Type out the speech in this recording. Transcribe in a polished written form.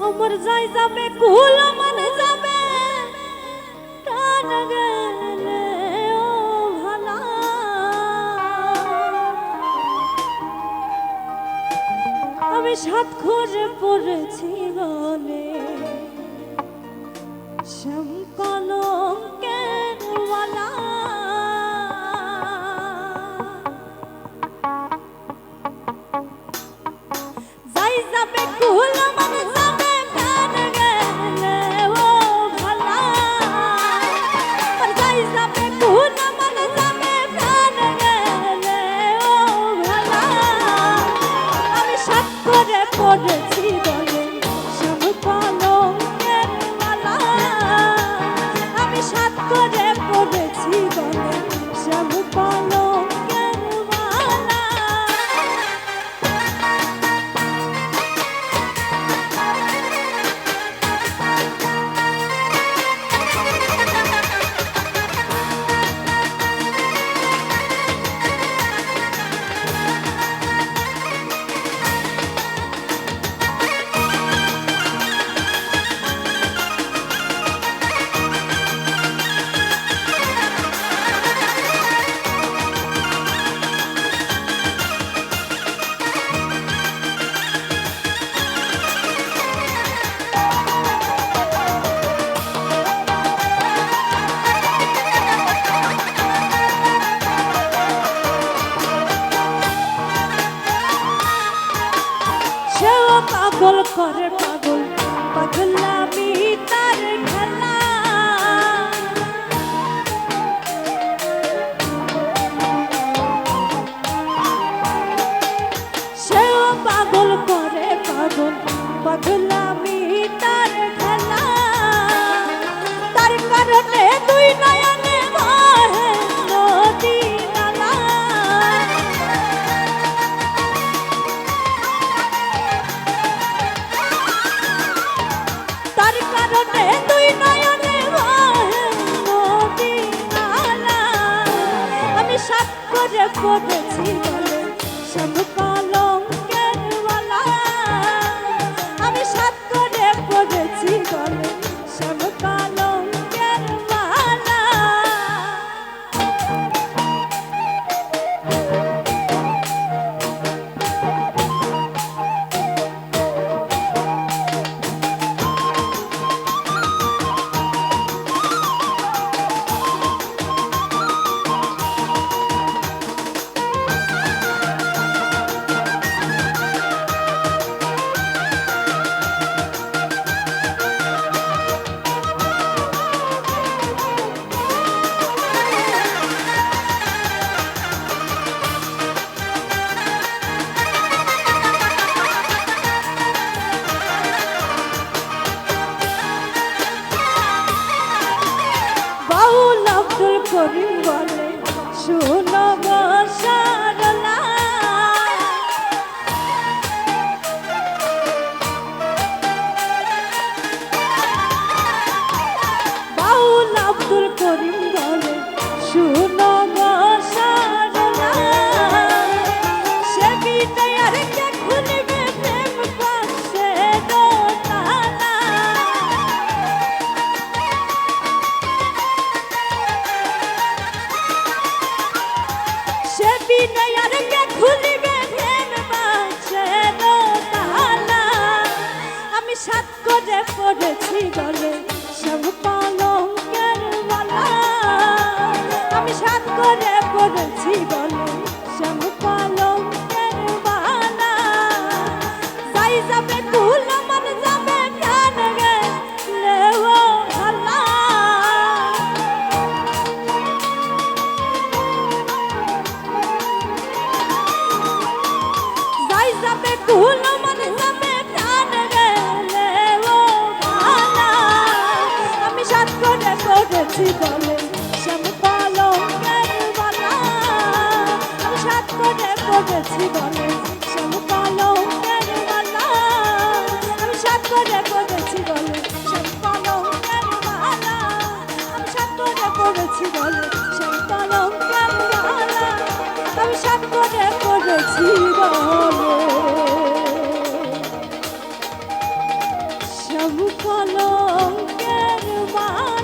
আমার যাই যাবে কুল আমার যাবে টান গেলে ও ভালা আমি সাত খোঁজে পড়েছি গলে শ্যাম কলঙ্কের ওয়ালা যাই যাবে কুল আমার যাবে টান গেলে ও ভালা আর যাই যাবে কুল আমার যাবে টান গেলে ও ভালা আমি সাত করে পড়েছি বলে শ্যাম কলঙ্কের ওয়ালা আমি সাত করে পড়েছি বলে শ্যাম কলঙ্কের ওয়ালা পাগল করে পাগল পাগলামি তার খেলা সেও পাগল করে পাগল পাগলামি তার খেলা তার কারণে দুই নয়নে বহে নদী নালা তার কারণে দুই নয়নে বহে নদী নালা আমি সাত করে পড়েছি বলে শ্যাম কলঙ্কের ওয়ালা আমি সাত করে পড়েছি বলে শ্যাম কলঙ্কের ওয়ালা বাউল আব্দুল করিম বলে শোনো গো সরলা বাউল আব্দুল করিম বলে শোনো গো সরলা সে বিদায় আর কে খুলবে প্রেম পাশে দোতালা সে বিদায় আর কে খুলবে প্রেম পাশে দোতালা আমি সাত করে পড়েছি গলে শ্যাম কলঙ্কের ওয়ালা আমি সাত করে পড়েছি গলে শ্যাম কলঙ্কের ওয়ালা যাই যাবে কুল আমার যাবে প্রাণ গেলে ও ভালা যাই যাবে কুল আমার যাবে প্রাণ গেলে ও ভালা আমি সাত করে পড়েছি বলে শ্যাম কলঙ্কের ওয়ালা আমি সাত করে পড়েছি বলে শ্যাম কলঙ্কের ওয়ালা আমি সাত করে পড়েছি বলে শ্যাম কলঙ্কের ওয়ালা আমি সাত করে পড়েছি বলে শ্যাম কলঙ্কের ওয়ালা আমি সাত করে পড়েছি বলে শ্যাম কলঙ্কের মালা